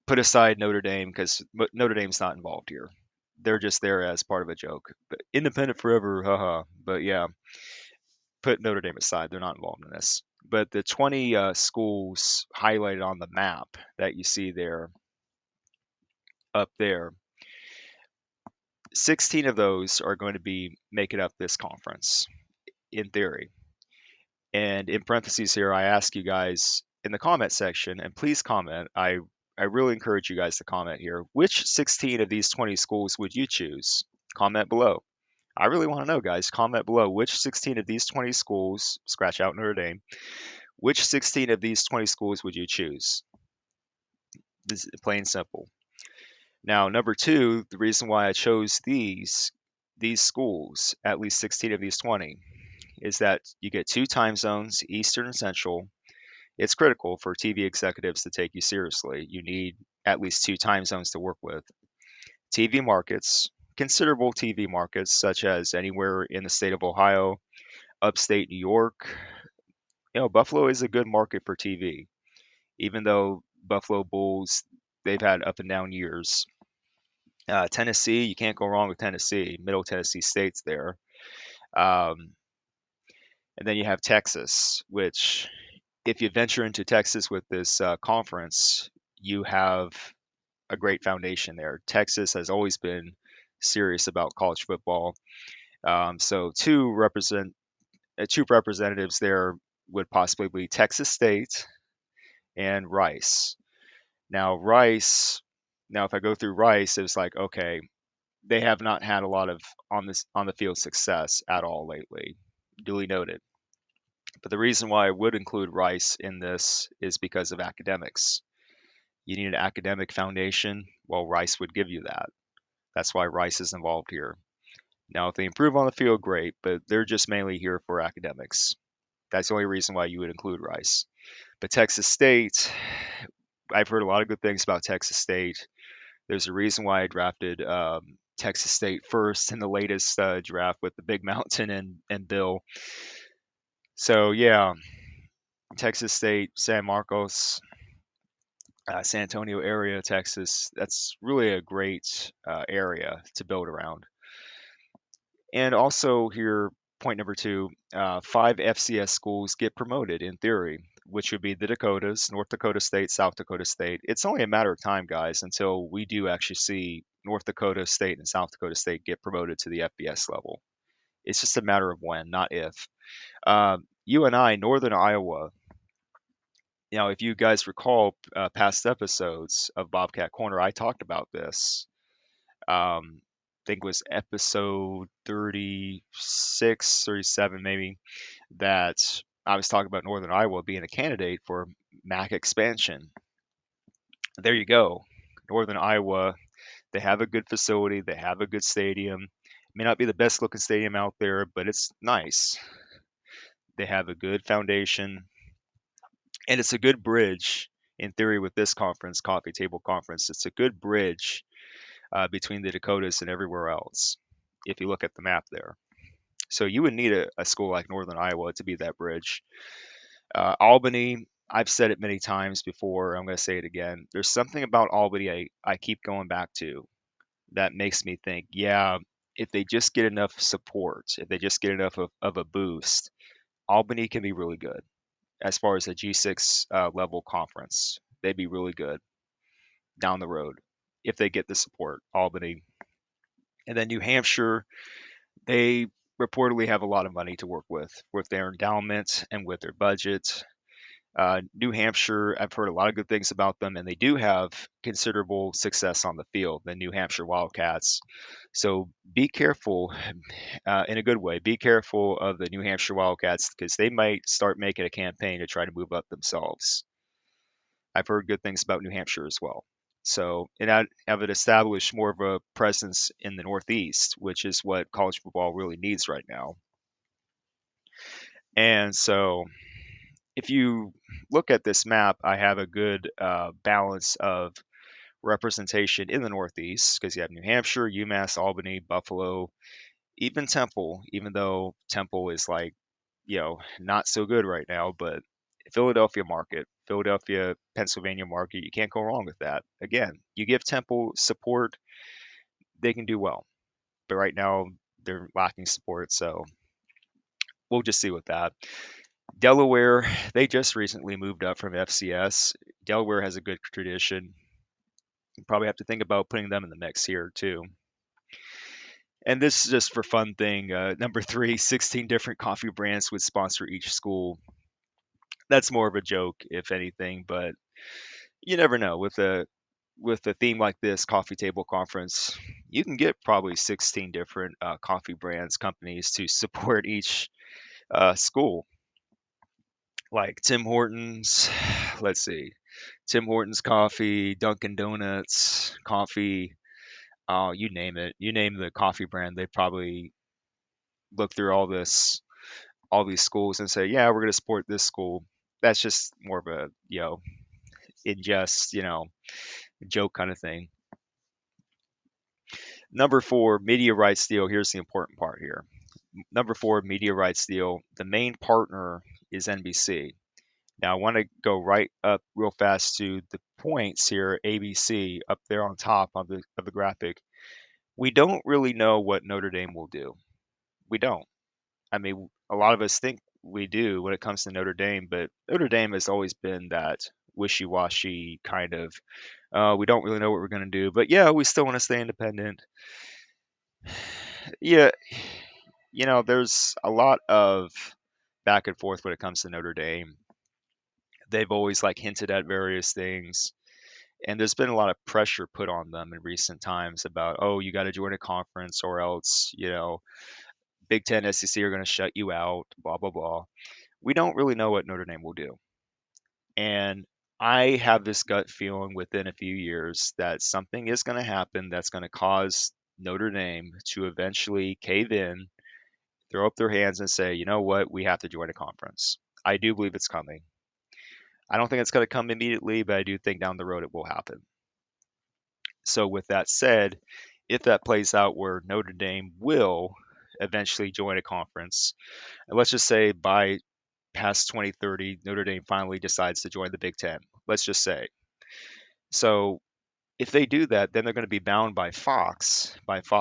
put aside Notre Dame because Notre Dame's not involved here. They're just there as part of a joke. But independent forever, haha. But yeah, put Notre Dame aside. They're not involved in this. But the 20 schools highlighted on the map that you see there, up there, 16 of those are going to be making up this conference in theory. And in parentheses here, I ask you guys in the comment section, and please comment. I really encourage you guys to comment here. Which 16 of these 20 schools would you choose? Comment below. I really want to know, guys. Comment below. Which 16 of these 20 schools, scratch out Notre Dame, which 16 of these 20 schools would you choose? This is plain and simple. Now, number two, the reason why I chose these schools, at least 16 of these 20, is that you get two time zones, Eastern and Central. It's critical for TV executives to take you seriously. You need at least two time zones to work with. TV markets, considerable TV markets, such as anywhere in the state of Ohio, upstate New York. Buffalo is a good market for TV, even though Buffalo Bulls, they've had up and down years. Tennessee, you can't go wrong with Tennessee. Middle Tennessee State's there. Um, and then you have Texas, which, if you venture into Texas with this conference, you have a great foundation there. Texas has always been serious about college football. So two representatives there would possibly be Texas State and Rice. Now Rice, now if I go through Rice, it was like, okay, they have not had a lot of on the field success at all lately. Duly noted. But the reason why I would include Rice in this is because of academics. You need an academic foundation. Well, Rice would give you that. That's why Rice is involved here. Now, if they improve on the field, great, but they're just mainly here for academics. That's the only reason why you would include Rice. But Texas State, I've heard a lot of good things about Texas State. There's a reason why I drafted Texas State first in the latest draft with the Big Mountain and Bill. So, yeah, Texas State, San Marcos, San Antonio area, Texas, that's really a great area to build around. And also here, point number two, five FCS schools get promoted in theory, which would be the Dakotas, North Dakota State, South Dakota State. It's only a matter of time, guys, until we do actually see North Dakota State and South Dakota State get promoted to the FBS level. It's just a matter of when, not if. UNI, Northern Iowa. If you guys recall past episodes of Bobcat Corner, I talked about this. I think it was episode 36, 37 maybe, that I was talking about Northern Iowa being a candidate for MAC expansion. There you go. Northern Iowa, they have a good facility, they have a good stadium. It may not be the best looking stadium out there, but it's nice. They have a good foundation, and it's a good bridge in theory with this conference, coffee table conference. It's a good bridge between the Dakotas and everywhere else, if you look at the map there. So you would need a school like Northern Iowa to be that bridge. Albany, I've said it many times before. I'm going to say it again. There's something about Albany I keep going back to that makes me think, yeah, if they just get enough support, if they just get enough of a boost, Albany can be really good as far as a G6 level conference. They'd be really good down the road if they get the support, Albany. And then New Hampshire, they reportedly have a lot of money to work with their endowment and with their budget. New Hampshire, I've heard a lot of good things about them, and they do have considerable success on the field, the New Hampshire Wildcats. So be careful in a good way. Be careful of the New Hampshire Wildcats because they might start making a campaign to try to move up themselves. I've heard good things about New Hampshire as well. So, and I have it established more of a presence in the Northeast, which is what college football really needs right now. And so, if you look at this map, I have a good balance of representation in the Northeast because you have New Hampshire, UMass, Albany, Buffalo, even Temple, even though Temple is like, not so good right now, but Philadelphia market, Philadelphia, Pennsylvania market, you can't go wrong with that. Again, you give Temple support, they can do well. But right now, they're lacking support, so we'll just see with that. Delaware, they just recently moved up from FCS. Delaware has a good tradition. You probably have to think about putting them in the mix here, too. And this is just for fun thing. Number three, 16 different coffee brands would sponsor each school. That's more of a joke, if anything, but you never know. With a theme like this, coffee table conference, you can get probably 16 different coffee brands companies to support each school. like Tim Hortons. Let's see, Tim Hortons coffee, Dunkin' Donuts coffee. You name it. You name the coffee brand, they probably look through all these schools and say, yeah, we're going to support this school. That's just more of a in jest joke kind of thing. Number four, media rights deal. Here's the important part here. Number four, media rights deal. The main partner is NBC. Now I want to go right up real fast to the points here. ABC up there on top of the graphic. We don't really know what Notre Dame will do. We don't. I mean, a lot of us think we do when it comes to Notre Dame, but Notre Dame has always been that wishy-washy kind of. We don't really know what we're going to do, but yeah, we still want to stay independent. Yeah, there's a lot of back and forth when it comes to Notre Dame. They've always like hinted at various things, and there's been a lot of pressure put on them in recent times about, oh, you got to join a conference or else, Big Ten, SEC are going to shut you out, blah blah blah. We don't really know what Notre Dame will do, and I have this gut feeling within a few years that something is going to happen that's going to cause Notre Dame to eventually cave in, throw up their hands and say, you know what, we have to join a conference. I do believe it's coming. I don't think it's going to come immediately, but I do think down the road it will happen. So, with that said, if that plays out where Notre Dame will eventually join a conference, and let's just say by past 2030, Notre Dame finally decides to join the Big Ten, let's just say. So, if they do that, then they're going to be bound by Fox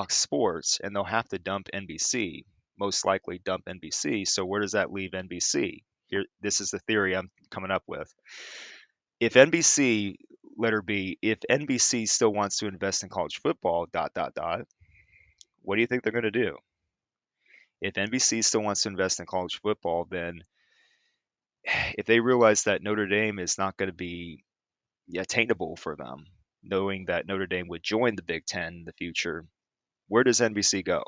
Sports, and they'll have to dump NBC, most likely dump NBC. So where does that leave NBC? Here, this is the theory I'm coming up with. If NBC, letter B, if NBC still wants to invest in college football, dot dot dot, what do you think they're going to do? If NBC still wants to invest in college football, then if they realize that Notre Dame is not going to be attainable for them, knowing that Notre Dame would join the Big Ten in the future, where does NBC go?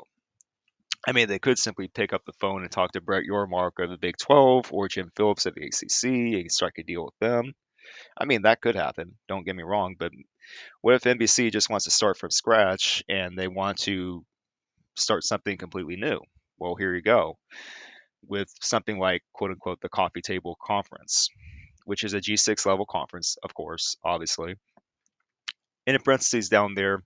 I mean, they could simply pick up the phone and talk to Brett Yormark of the Big 12 or Jim Phillips of the ACC and strike a deal with them. I mean, that could happen. Don't get me wrong, but what if NBC just wants to start from scratch and they want to start something completely new? Well, here you go with something like quote unquote the coffee table conference, which is a G6 level conference, of course, obviously. And in parentheses down there,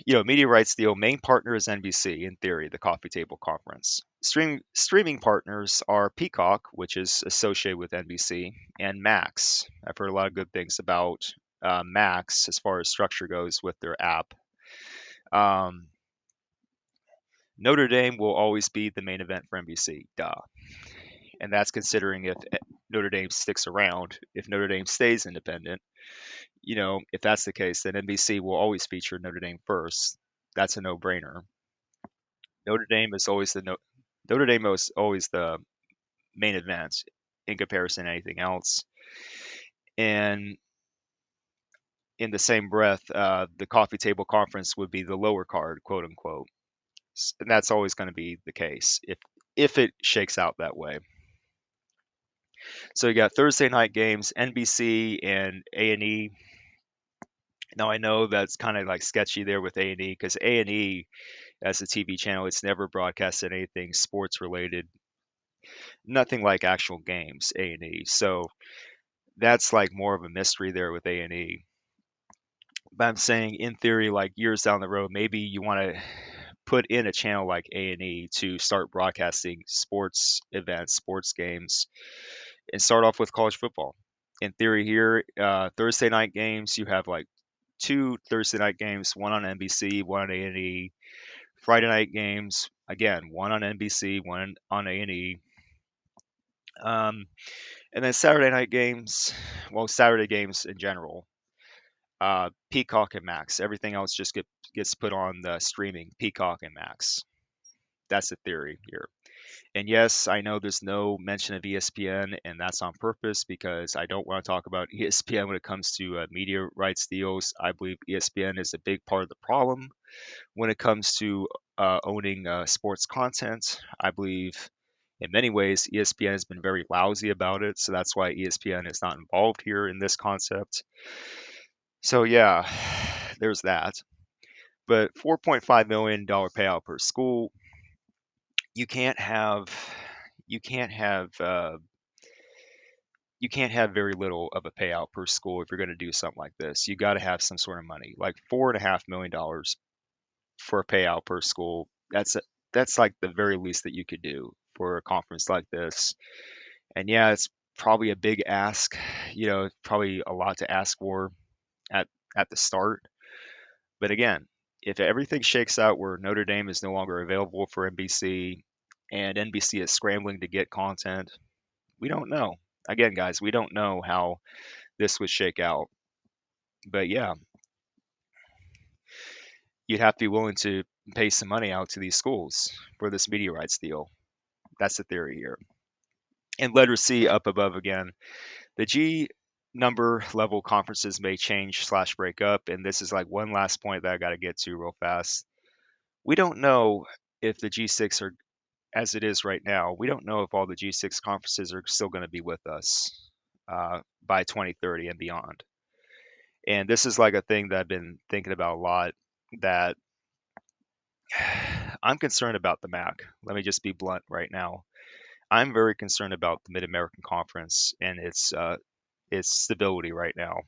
media rights deal, main partner is NBC, in theory, the coffee table conference. Streaming partners are Peacock, which is associated with NBC, and Max. I've heard a lot of good things about Max as far as structure goes with their app. Um, Notre Dame will always be the main event for NBC, duh. And that's considering if Notre Dame sticks around. If Notre Dame stays independent, if that's the case, then NBC will always feature Notre Dame first. That's a no-brainer. Notre Dame is always Notre Dame is always the main event in comparison to anything else. And in the same breath, the coffee table conference would be the lower card, quote unquote. And that's always going to be the case if it shakes out that way. So you got Thursday night games, NBC and A&E. Now I know that's kind of like sketchy there with A&E because A&E as a TV channel, it's never broadcasted anything sports related, nothing like actual games, A&E. So that's like more of a mystery there with A&E. But I'm saying in theory, like years down the road, maybe you want to put in a channel like A&E to start broadcasting sports events, sports games, and start off with college football. In theory, here, Thursday night games, you have like two Thursday night games, one on NBC, one on A&E. Friday night games, again, one on NBC, one on A&E. And then Saturday night games, well, Saturday games in general, Peacock and Max. Everything else just gets put on the streaming, Peacock and Max. That's the theory here. And yes, I know there's no mention of ESPN, and that's on purpose because I don't want to talk about ESPN when it comes to media rights deals. I believe ESPN is a big part of the problem when it comes to owning sports content. I believe In many ways, ESPN has been very lousy about it, so that's why ESPN is not involved here in this concept. So yeah, there's that. But $4.5 million payout per school, you can't have you can't have you can't have very little of a payout per school if you're going to do something like this. You got to have some sort of money, like $4.5 million for a payout per school. That's like the very least that you could do for a conference like this. And yeah, it's probably a big ask. Probably a lot to ask for at at the start. But again, if everything shakes out where Notre Dame is no longer available for NBC and NBC is scrambling to get content, we don't know. Again, guys, we don't know how this would shake out. But yeah, you'd have to be willing to pay some money out to these schools for this media rights deal. That's the theory here. And letter C up above again. The G number level conferences may change slash break up. And this is like one last point that I got to get to real fast. We don't know if the G6 are, as it is right now, we don't know if all the G6 conferences are still going to be with us by 2030 and beyond. And this is like a thing that I've been thinking about a lot, that I'm concerned about the MAC. Let me just be blunt right now. I'm very concerned about the Mid American Conference and its stability right now.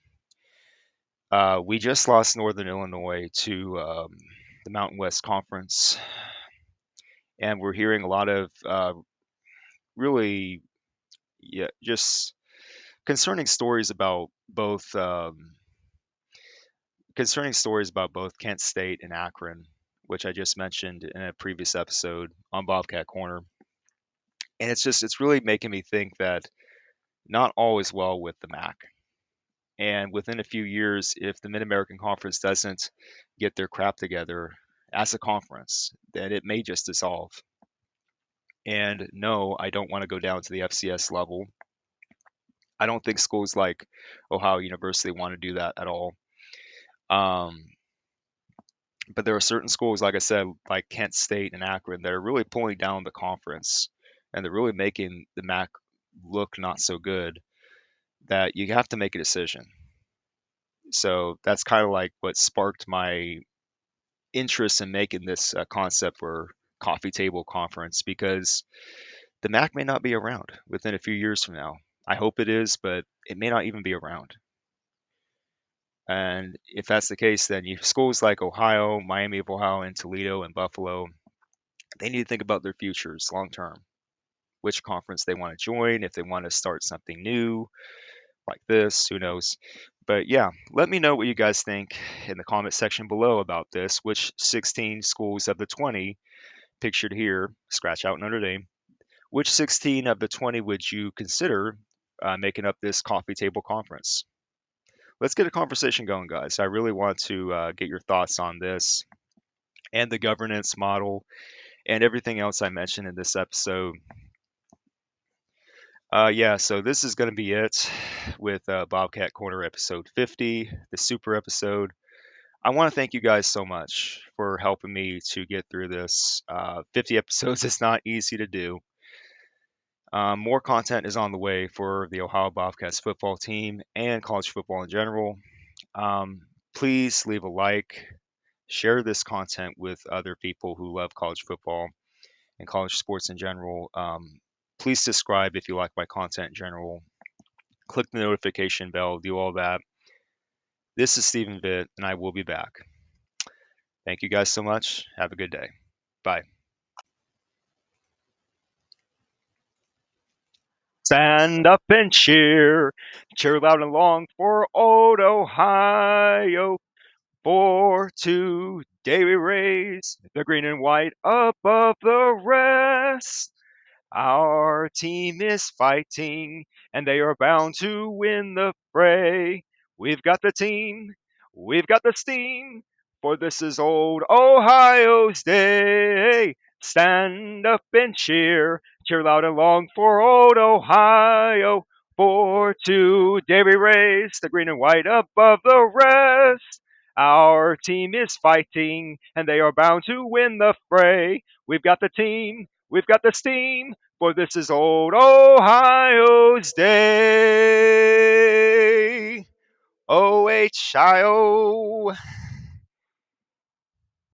We just lost Northern Illinois to the Mountain West Conference, and we're hearing a lot of really, yeah, just concerning stories about both Kent State and Akron, which I just mentioned in a previous episode on Bobcat Corner. And it's really making me think that not all is well with the MAC. And within a few years, if the Mid American Conference doesn't get their crap together as a conference, then it may just dissolve. And no, I don't want to go down to the FCS level. I don't think schools like Ohio University want to do that at all. Um, but there are certain schools, like I said, like Kent State and Akron, that are really pulling down the conference, and they're really making the MAC look not so good, that you have to make a decision. So that's kind of like what sparked my interest in making this concept for coffee table conference, because the MAC may not be around within a few years from now. I hope it is, but it may not even be around. And if that's the case, then schools like Ohio, Miami of Ohio, and Toledo and Buffalo, they need to think about their futures long term, which conference they want to join, if they want to start something new like this, who knows. But yeah, let me know what you guys think in the comment section below about this. Which 16 schools of the 20 pictured here, scratch out Notre Dame, which 16 of the 20 would you consider making up this coffee table conference? Let's get a conversation going, guys. I really want to get your thoughts on this and the governance model and everything else I mentioned in this episode. Yeah, so this is going to be it with Bobcat Corner episode 50, the super episode. I want to thank you guys so much for helping me to get through this. 50 episodes is not easy to do. More content is on the way for the Ohio Bobcats football team and college football in general. Please leave a like, share this content with other people who love college football and college sports in general. Please subscribe if you like my content in general. Click the notification bell, do all that. This is Stephen Vitt, and I will be back. Thank you guys so much. Have a good day. Bye. Stand up and cheer loud and long for old Ohio. For today we raise the green and white above the rest. Our team is fighting, and they are bound to win the fray. We've got the team, we've got the steam, for this is old Ohio's day. Stand up and cheer loud and long for old Ohio. For today we raise the green and white above the rest. Our team is fighting, and they are bound to win the fray. We've got the team, We've got the steam, for this is old Ohio's day. O-H-I-O.